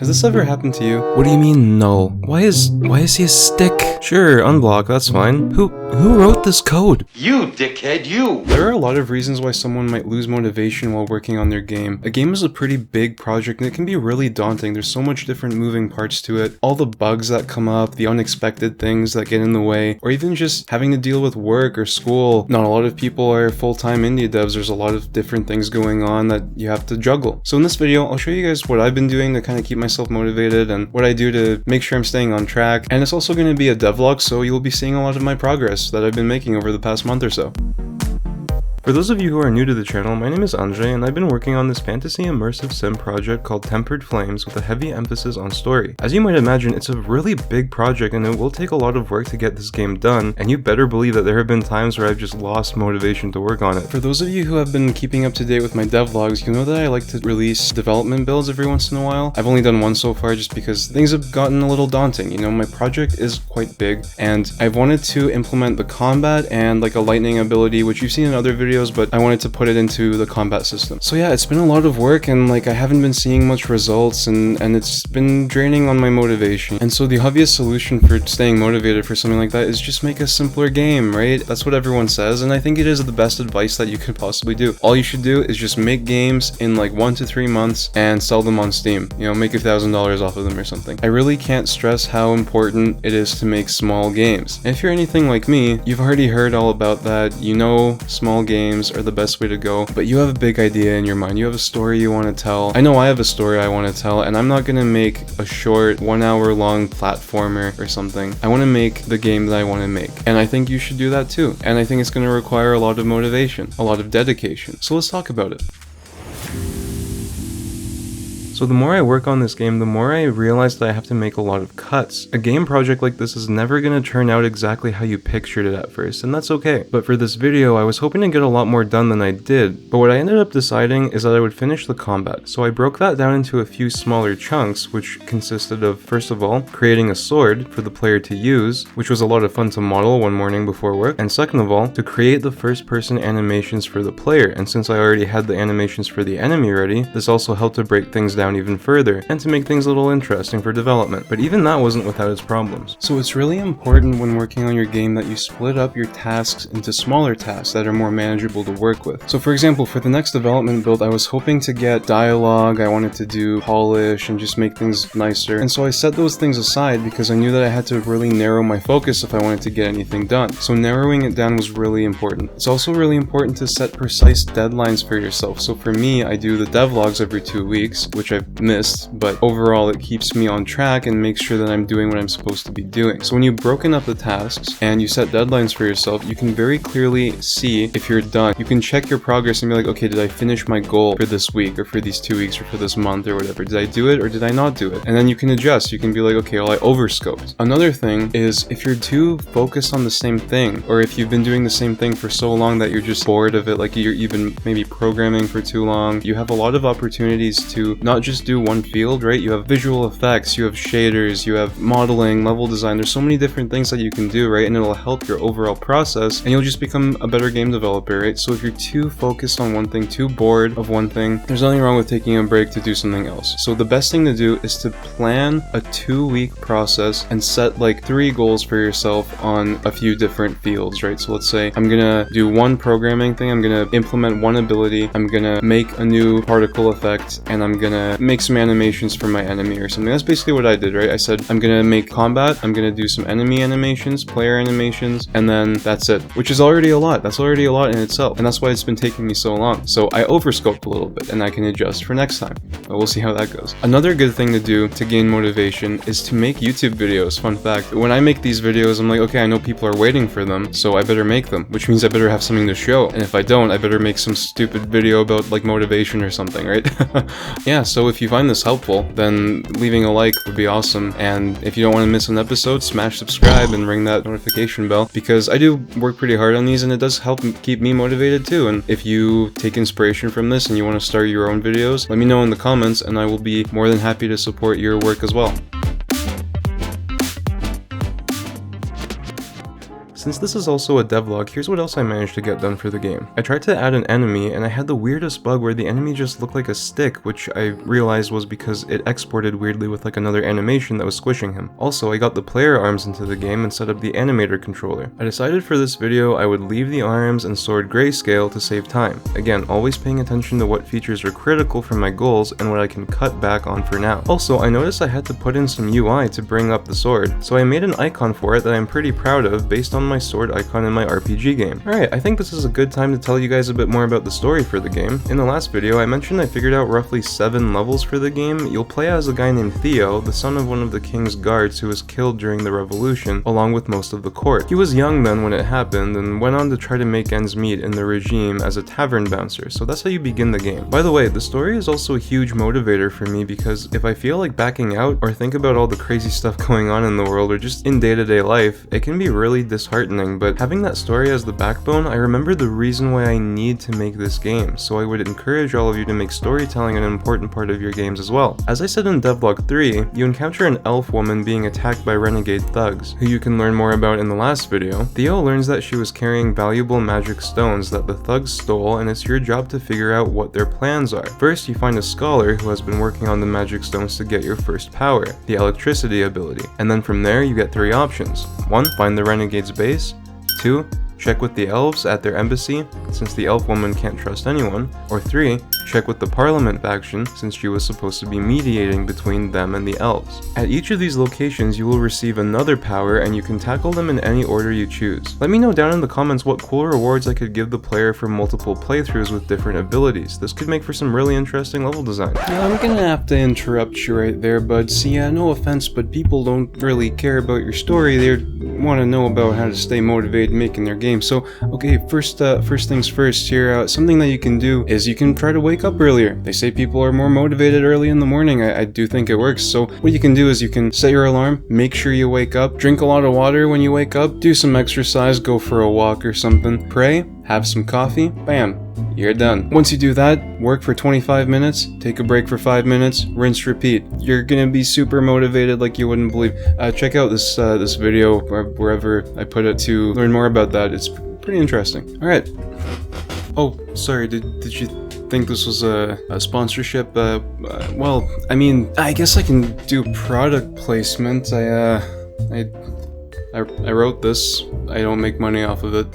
Has this ever happened to you? What do you mean, no? Why is he a stick? Sure, unblock, that's fine. Who wrote this code? You, dickhead, you! There are a lot of reasons why someone might lose motivation while working on their game. A game is a pretty big project and it can be really daunting. There's so much different moving parts to it. All the bugs that come up, the unexpected things that get in the way, or even just having to deal with work or school. Not a lot of people are full-time indie devs. There's a lot of different things going on that you have to juggle. So in this video, I'll show you guys what I've been doing to kind of keep myself motivated and what I do to make sure I'm staying on track. And it's also going to be a devlog, so you'll be seeing a lot of my progress that I've been making over the past month or so. For those of you who are new to the channel, my name is Andre and I've been working on this fantasy immersive sim project called Tempered Flames with a heavy emphasis on story. As you might imagine, it's a really big project and it will take a lot of work to get this game done, and you better believe that there have been times where I've just lost motivation to work on it. For those of you who have been keeping up to date with my devlogs, you know that I like to release development builds every once in a while. I've only done one so far just because things have gotten a little daunting. You know, my project is quite big and I've wanted to implement the combat and like a lightning ability, which you've seen in other videos, but I wanted to put it into the combat system. So yeah, it's been a lot of work and like I haven't been seeing much results and it's been draining on my motivation. And so the obvious solution for staying motivated for something like that is just make a simpler game, right? That's what everyone says, and I think it is the best advice that you could possibly do. All you should do is just make games in like 1 to 3 months and sell them on Steam. You know, make $1,000 off of them or something. I really can't stress how important it is to make small games. And if you're anything like me, you've already heard all about that. You know, small games are the best way to go, but you have a big idea in your mind. You have a story you want to tell. I know I have a story I want to tell, and I'm not going to make a short 1 hour long platformer or something. I want to make the game that I want to make, and I think you should do that too. And I think it's going to require a lot of motivation, a lot of dedication. So let's talk about it. So the more I work on this game, the more I realize that I have to make a lot of cuts. A game project like this is never going to turn out exactly how you pictured it at first, and that's okay. But for this video, I was hoping to get a lot more done than I did, but what I ended up deciding is that I would finish the combat. So I broke that down into a few smaller chunks, which consisted of, first of all, creating a sword for the player to use, which was a lot of fun to model one morning before work, and second of all, to create the first-person animations for the player. And since I already had the animations for the enemy ready, this also helped to break things down even further and to make things a little interesting for development. But even that wasn't without its problems. So it's really important when working on your game that you split up your tasks into smaller tasks that are more manageable to work with. So for example, for the next development build, I was hoping to get dialogue, I wanted to do polish and just make things nicer. And so I set those things aside because I knew that I had to really narrow my focus if I wanted to get anything done. So narrowing it down was really important. It's also really important to set precise deadlines for yourself. So for me, I do the devlogs every 2 weeks, which I've missed, but overall it keeps me on track and makes sure that I'm doing what I'm supposed to be doing. So when you've broken up the tasks and you set deadlines for yourself, you can very clearly see if you're done. You can check your progress and be like, okay, did I finish my goal for this week or for these 2 weeks or for this month or whatever? Did I do it or did I not do it? And then you can adjust. You can be like, okay, well, I overscoped. Another thing is if you're too focused on the same thing, or if you've been doing the same thing for so long that you're just bored of it, like you've been maybe programming for too long, you have a lot of opportunities to not just do one field, right? You have visual effects, you have shaders, you have modeling, level design. There's so many different things that you can do, right? And it'll help your overall process and you'll just become a better game developer, right? So if you're too focused on one thing, too bored of one thing, there's nothing wrong with taking a break to do something else. So the best thing to do is to plan a 2-week process and set like 3 goals for yourself on a few different fields, right? So let's say I'm gonna do one programming thing, I'm gonna implement one ability, I'm gonna make a new particle effect, and I'm gonna make some animations for my enemy or something. That's basically what I did, right? I said I'm gonna make combat, I'm gonna do some enemy animations, player animations, and then that's it, which is already a lot. That's already a lot in itself, and that's why it's been taking me so long. So I overscoped a little bit and I can adjust for next time, but we'll see how that goes. Another good thing to do to gain motivation is to make YouTube videos. Fun fact, when I make these videos, I'm like, okay, I know people are waiting for them, so I better make them, which means I better have something to show, and if I don't, I better make some stupid video about like motivation or something, right? Yeah, so if you find this helpful, then leaving a like would be awesome, and if you don't want to miss an episode, smash subscribe and ring that notification bell, because I do work pretty hard on these and it does help keep me motivated too. And if you take inspiration from this and you want to start your own videos, let me know in the comments and I will be more than happy to support your work as well. Since this is also a devlog, here's what else I managed to get done for the game. I tried to add an enemy, and I had the weirdest bug where the enemy just looked like a stick, which I realized was because it exported weirdly with like another animation that was squishing him. Also, I got the player arms into the game and set up the animator controller. I decided for this video I would leave the arms and sword grayscale to save time. Again, always paying attention to what features are critical for my goals and what I can cut back on for now. Also, I noticed I had to put in some UI to bring up the sword, so I made an icon for it that I'm pretty proud of based on my sword icon in my RPG game. Alright, I think this is a good time to tell you guys a bit more about the story for the game. In the last video, I mentioned I figured out roughly 7 levels for the game. You'll play as a guy named Theo, the son of one of the king's guards who was killed during the revolution, along with most of the court. He was young then when it happened, and went on to try to make ends meet in the regime as a tavern bouncer, so that's how you begin the game. By the way, the story is also a huge motivator for me because if I feel like backing out or think about all the crazy stuff going on in the world or just in day-to-day life, it can be really disheartening, but having that story as the backbone, I remember the reason why I need to make this game, so I would encourage all of you to make storytelling an important part of your games as well. As I said in Devlog 3, you encounter an elf woman being attacked by renegade thugs, who you can learn more about in the last video. Theo learns that she was carrying valuable magic stones that the thugs stole, and it's your job to figure out what their plans are. First, you find a scholar who has been working on the magic stones to get your first power, the electricity ability, and then from there you get 3 options. 1. Find the renegade's base. 2. Check with the elves at their embassy, since the elf woman can't trust anyone. Or 3. Check with the Parliament faction, since she was supposed to be mediating between them and the elves. At each of these locations you will receive another power, and you can tackle them in any order you choose. Let me know down in the comments what cool rewards I could give the player for multiple playthroughs with different abilities. This could make for some really interesting level design. Yeah, I'm gonna have to interrupt you right there, bud. See, no offense, but people don't really care about your story. They want to know about how to stay motivated making their game. So, okay, first things first here, something that you can do is you can try to wake up earlier. They say people are more motivated early in the morning. I do think it works. So what you can do is you can set your alarm, make sure you wake up, drink a lot of water when you wake up, do some exercise, go for a walk or something, pray, have some coffee, bam, you're done. Once you do that, work for 25 minutes, take a break for 5 minutes, rinse, repeat. You're gonna be super motivated like you wouldn't believe. Check out this video wherever I put it to learn more about that. It's pretty interesting. Alright. Oh, sorry, did you think this was a sponsorship? Well, I mean, I guess I can do product placement. I wrote this. I don't make money off of it.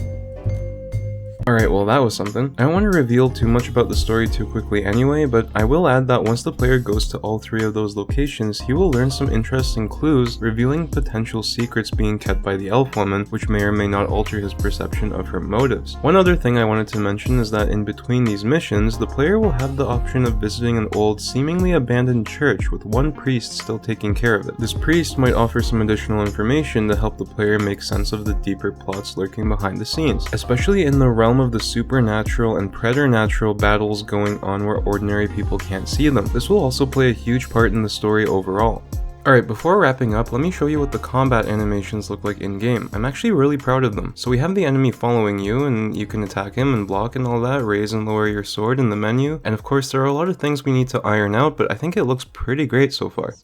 Alright, well that was something. I don't want to reveal too much about the story too quickly anyway, but I will add that once the player goes to all 3 of those locations, he will learn some interesting clues revealing potential secrets being kept by the elf woman, which may or may not alter his perception of her motives. One other thing I wanted to mention is that in between these missions, the player will have the option of visiting an old, seemingly abandoned church with one priest still taking care of it. This priest might offer some additional information to help the player make sense of the deeper plots lurking behind the scenes, especially in the realm of the supernatural and preternatural battles going on where ordinary people can't see them. This will also play a huge part in the story overall. Alright, before wrapping up, let me show you what the combat animations look like in-game. I'm actually really proud of them. So we have the enemy following you, and you can attack him and block and all that, raise and lower your sword in the menu, and of course there are a lot of things we need to iron out, but I think it looks pretty great so far.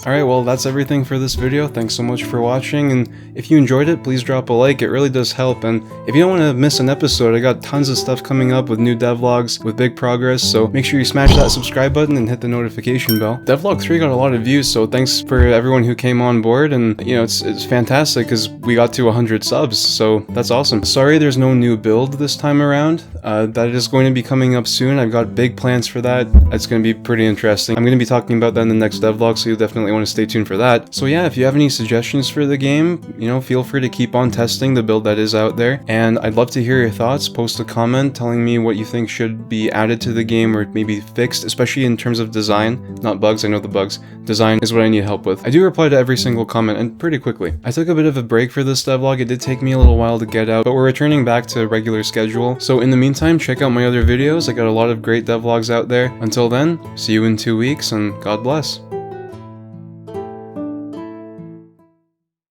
Alright, well that's everything for this video. Thanks so much for watching, and if you enjoyed it, please drop a like. It really does help, and if you don't want to miss an episode, I got tons of stuff coming up with new devlogs with big progress, so make sure you smash that subscribe button and hit the notification bell. Devlog 3 got a lot of views, so thanks for everyone who came on board, and you know, it's fantastic because we got to 100 subs, so that's awesome. Sorry there's no new build this time around. That is going to be coming up soon. I've got big plans for that. It's going to be pretty interesting. I'm going to be talking about that in the next devlog, so you'll definitely want to stay tuned for that. So yeah, if you have any suggestions for the game, you know, feel free to keep on testing the build that is out there, and I'd love to hear your thoughts. Post a comment telling me what you think should be added to the game or maybe fixed, especially in terms of design, not bugs. I know the bugs. Design is what I need help with. I do reply to every single comment, and pretty quickly. I took a bit of a break for this devlog. It did take me a little while to get out, but we're returning back to regular schedule. So in the meantime, check out my other videos. I got a lot of great devlogs out there. Until then, see you in 2 weeks, and God bless.